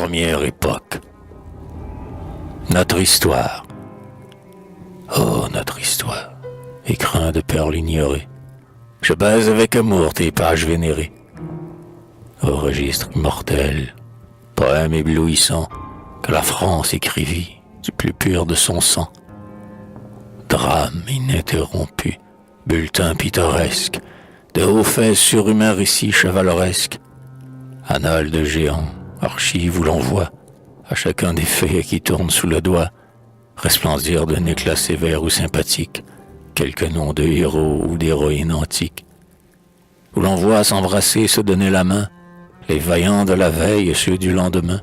première époque. Notre histoire. Oh, notre histoire. Écrin de perles ignorées. Je baise avec amour tes pages vénérées. Au registre immortel, poème éblouissant que la France écrivit du plus pur de son sang. Drame ininterrompu, bulletin pittoresque, de hauts faits surhumains récits chevaleresques, annales de géants, archives où l'on voit, à chacun des faits qui tournent sous le doigt, resplendir d'un éclat sévère ou sympathique, quelques noms de héros ou d'héroïnes antiques, où l'on voit s'embrasser, se donner la main, les vaillants de la veille et ceux du lendemain,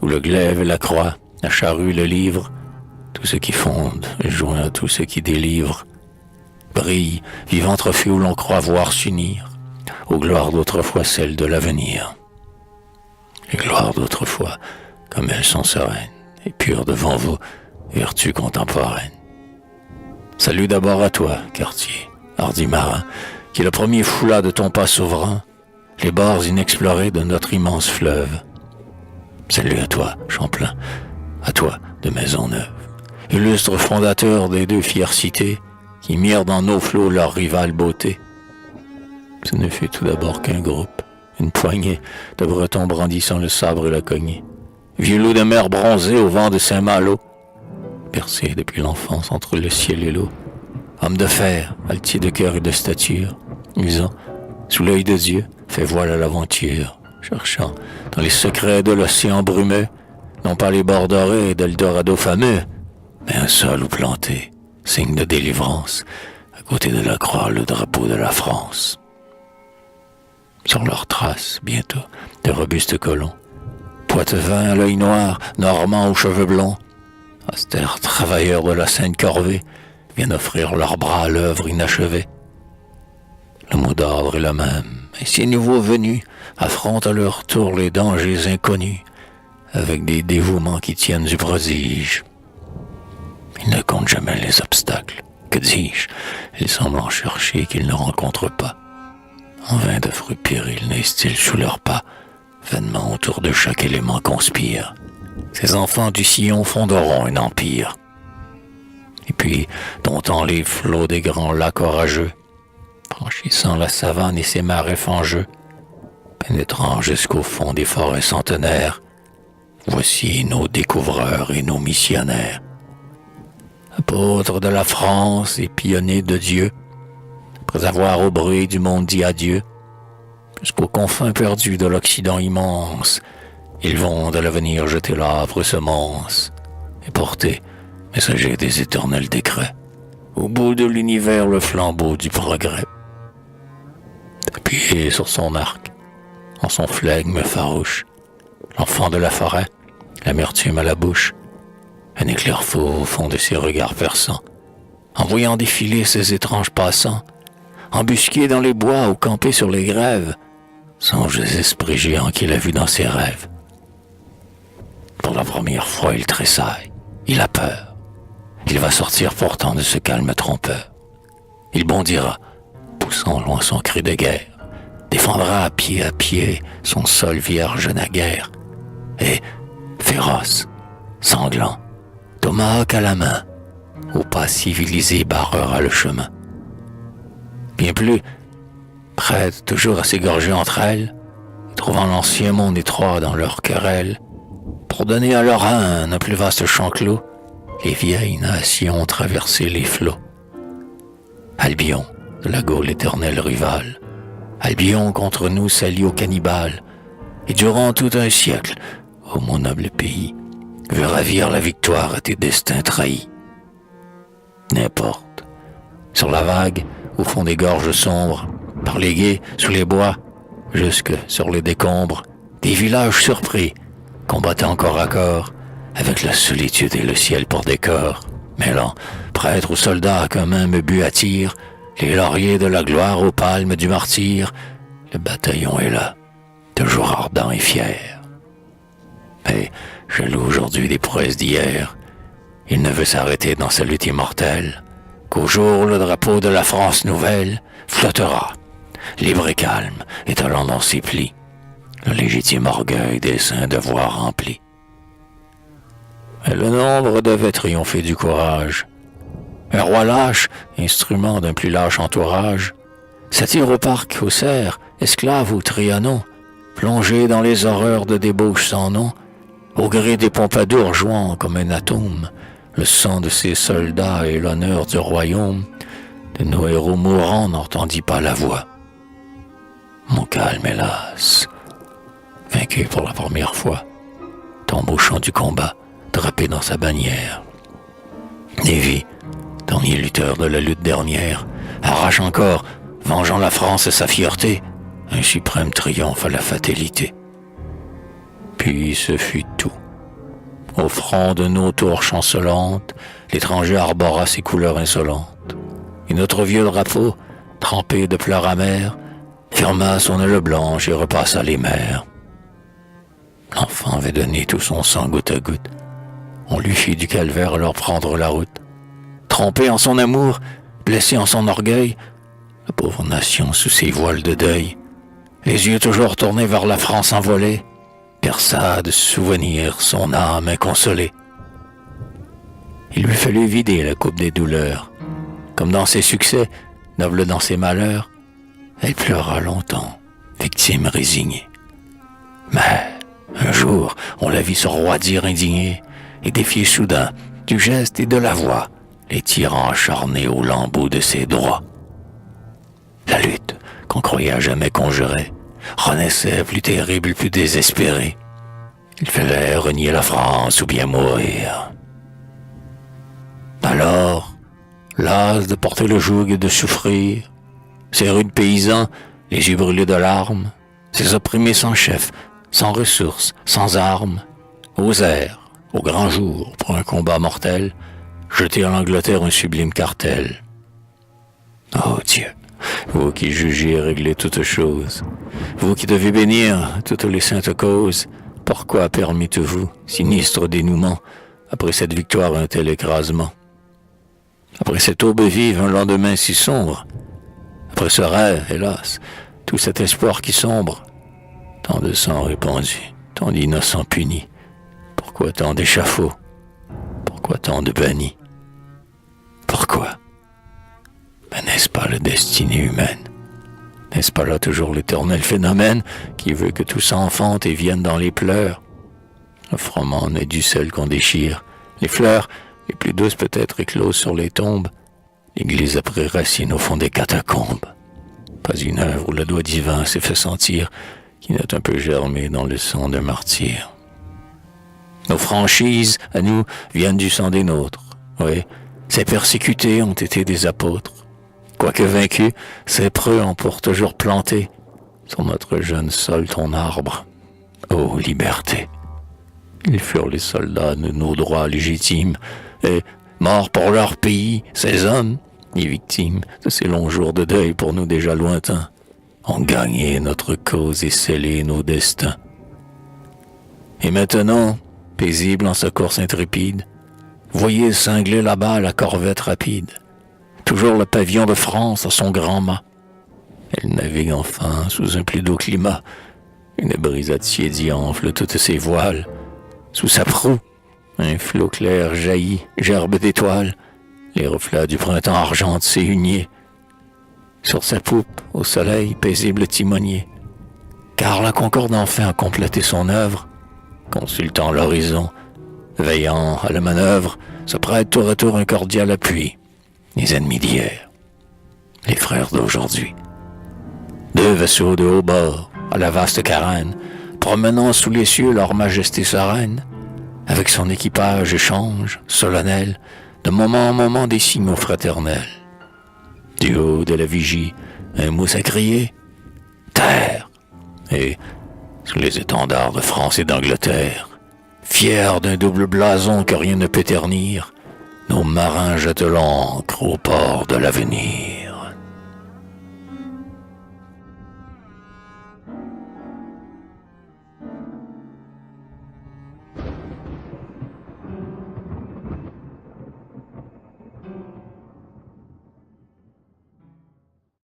où le glaive et la croix, la charrue, le livre, tout ce qui fonde, joint tout ce qui délivre, brille, vivant trophée où l'on croit voir s'unir, aux gloires d'autrefois celles de l'avenir. Les gloires d'autrefois, comme elles sont sereines et pures devant vous, vertus contemporaines. Salut d'abord à toi, quartier, hardi marin, qui est le premier foulard de ton pas souverain, les bords inexplorés de notre immense fleuve. Salut à toi, Champlain, à toi, de Maisonneuve, illustre fondateur des deux fières cités, qui mirent dans nos flots leur rivale beauté. Ce ne fut tout d'abord qu'un groupe, une poignée de Bretons brandissant le sabre et la cognée, vieux loups de mer bronzés au vent de Saint-Malo, percés depuis l'enfance entre le ciel et l'eau, hommes de fer, altiers de cœur et de stature, usant, sous l'œil de Dieu, fait voile à l'aventure, cherchant, dans les secrets de l'océan brumeux, non pas les bords dorés d'Eldorado fameux, mais un sol où planté, signe de délivrance, à côté de la croix, le drapeau de la France. Sur leurs traces, bientôt, de robustes colons, Poitevins à l'œil noir, Normands aux cheveux blonds, austères travailleurs de la sainte corvée, viennent offrir leurs bras à l'œuvre inachevée. Le mot d'ordre est le même, et ces nouveaux venus affrontent à leur tour les dangers inconnus, avec des dévouements qui tiennent du prodige. Ils ne comptent jamais les obstacles, que dis-je, ils semblent en chercher qu'ils ne rencontrent pas. En vain de fruits périls naissent-ils sous leurs pas, vainement autour de chaque élément conspire. Ces enfants du sillon fonderont un empire. Et puis, domptant les flots des grands lacs orageux, franchissant la savane et ses marais fangeux, pénétrant jusqu'au fond des forêts centenaires, voici nos découvreurs et nos missionnaires. Apôtres de la France et pionniers de Dieu, après avoir au bruit du monde dit adieu, jusqu'aux confins perdus de l'Occident immense, ils vont de l'avenir jeter l'âpre semence et porter, messager des éternels décrets, au bout de l'univers le flambeau du progrès. Appuyé sur son arc, en son flegme farouche, l'enfant de la forêt, l'amertume à la bouche, un éclair faux au fond de ses regards perçants, en voyant défiler ces étranges passants, embusqués dans les bois ou campés sur les grèves, songe des esprits géants qu'il a vus dans ses rêves. Pour la première fois, il tressaille, il a peur. Il va sortir pourtant de ce calme trompeur. Il bondira, poussant loin son cri de guerre, défendra à pied son sol vierge naguère, et, féroce, sanglant, tomahawk à la main, au pas civilisé barrera le chemin. Bien plus, prêtes toujours à s'égorger entre elles, trouvant l'ancien monde étroit dans leur querelle, pour donner à leur âne un plus vaste champ clos, les vieilles nations ont traversé les flots. Albion, de la Gaule éternelle rivale, Albion contre nous s'allie aux cannibales, et durant tout un siècle, ô mon noble pays, veut ravir la victoire à tes destins trahis. N'importe, sur la vague, au fond des gorges sombres, par les gués, sous les bois, jusque sur les décombres, des villages surpris, combattant corps à corps, avec la solitude et le ciel pour décor, mêlant prêtres ou soldats qu'un même but attire, les lauriers de la gloire aux palmes du martyr, le bataillon est là, toujours ardent et fier. Mais, jaloux aujourd'hui des prouesses d'hier, il ne veut s'arrêter dans sa lutte immortelle, qu'au jour le drapeau de la France nouvelle flottera, libre et calme, étalant dans ses plis, le légitime orgueil des saints devoirs remplis. Et le nombre devait triompher du courage. Un roi lâche, instrument d'un plus lâche entourage, s'attire au parc, au cerf, esclave ou Trianon, plongé dans les horreurs de débauche sans nom, au gré des pompadours jouant comme un atome, le sang de ses soldats et l'honneur du royaume, de nos héros mourants n'entendit pas la voix. Montcalm, hélas, vaincu pour la première fois, tombe au champ du combat, drapé dans sa bannière. Lévis, dernier lutteur de la lutte dernière, arrache encore, vengeant la France et sa fierté, un suprême triomphe à la fatalité. Puis ce fut tout. Au front de nos tours chancelantes, l'étranger arbora ses couleurs insolentes, et notre vieux drapeau, trempé de pleurs amers, ferma son aile blanche et repassa les mers. L'enfant avait donné tout son sang goutte à goutte. On lui fit du calvaire à leur prendre la route. Trompé en son amour, blessé en son orgueil, la pauvre nation sous ses voiles de deuil, les yeux toujours tournés vers la France envolée, perça de souvenirs son âme inconsolée. Il lui fallut vider la coupe des douleurs. Comme dans ses succès, noble dans ses malheurs, elle pleura longtemps, victime résignée. Mais un jour, on la vit se roidir indignée et défier soudain, du geste et de la voix, les tyrans acharnés au lambeau de ses droits. La lutte, qu'on croyait à jamais conjurée, renaissait plus terrible, plus désespérée. Il fallait renier la France ou bien mourir. Alors, las de porter le joug et de souffrir, ces rudes paysans, les yeux brûlés de larmes, ces opprimés sans chef, sans ressources, sans armes, osèrent, au grand jour, pour un combat mortel, jeter à l'Angleterre un sublime cartel. Oh Dieu, vous qui jugez et réglez toutes choses, vous qui devez bénir toutes les saintes causes, pourquoi permettez-vous, sinistre dénouement, après cette victoire un tel écrasement? Après cette aube vive, un lendemain si sombre, après ce rêve, hélas, tout cet espoir qui sombre, tant de sang répandu, tant d'innocents punis, pourquoi tant d'échafauds? Pourquoi tant de bannis? Pourquoi? Mais n'est-ce pas la destinée humaine? N'est-ce pas là toujours l'éternel phénomène qui veut que tout s'enfante et vienne dans les pleurs? Le froment n'est du sel qu'on déchire. Les fleurs, les plus douces peut-être, éclosent sur les tombes. L'église après racine au fond des catacombes. Pas une œuvre où le doigt divin s'est fait sentir, qui n'a un peu germé dans le sang d'un martyr. Nos franchises, à nous, viennent du sang des nôtres. Oui, ces persécutés ont été des apôtres. Quoique vaincus, ces preux ont pour toujours planté sur notre jeune sol ton arbre. Ô liberté! Ils furent les soldats de nos droits légitimes, et, morts pour leur pays, ces hommes, les victimes de ces longs jours de deuil pour nous déjà lointains, ont gagné notre cause et scellé nos destins. Et maintenant, paisible en sa course intrépide, voyez cingler là-bas la corvette rapide, toujours le pavillon de France à son grand mât. Elle navigue enfin sous un plus doux climat, une brisade tiédie enfle toutes ses voiles. Sous sa proue, un flot clair jaillit, gerbe d'étoiles, les reflets du printemps argentent ses huniers. Sur sa poupe, au soleil, paisible timonier, car la Concorde enfin a complété son œuvre, consultant l'horizon, veillant à la manœuvre, se prête tour à tour un cordial appui. Les ennemis d'hier, les frères d'aujourd'hui. Deux vaisseaux de haut bord, à la vaste carène, promenant sous les cieux leur majesté sereine, avec son équipage échange, solennel, de moment en moment des signaux fraternels. Du haut de la vigie, un mot s'est crié, « Terre !» Et, sous les étendards de France et d'Angleterre, fiers d'un double blason que rien ne peut ternir, nos marins jettent l'ancre au port de l'avenir.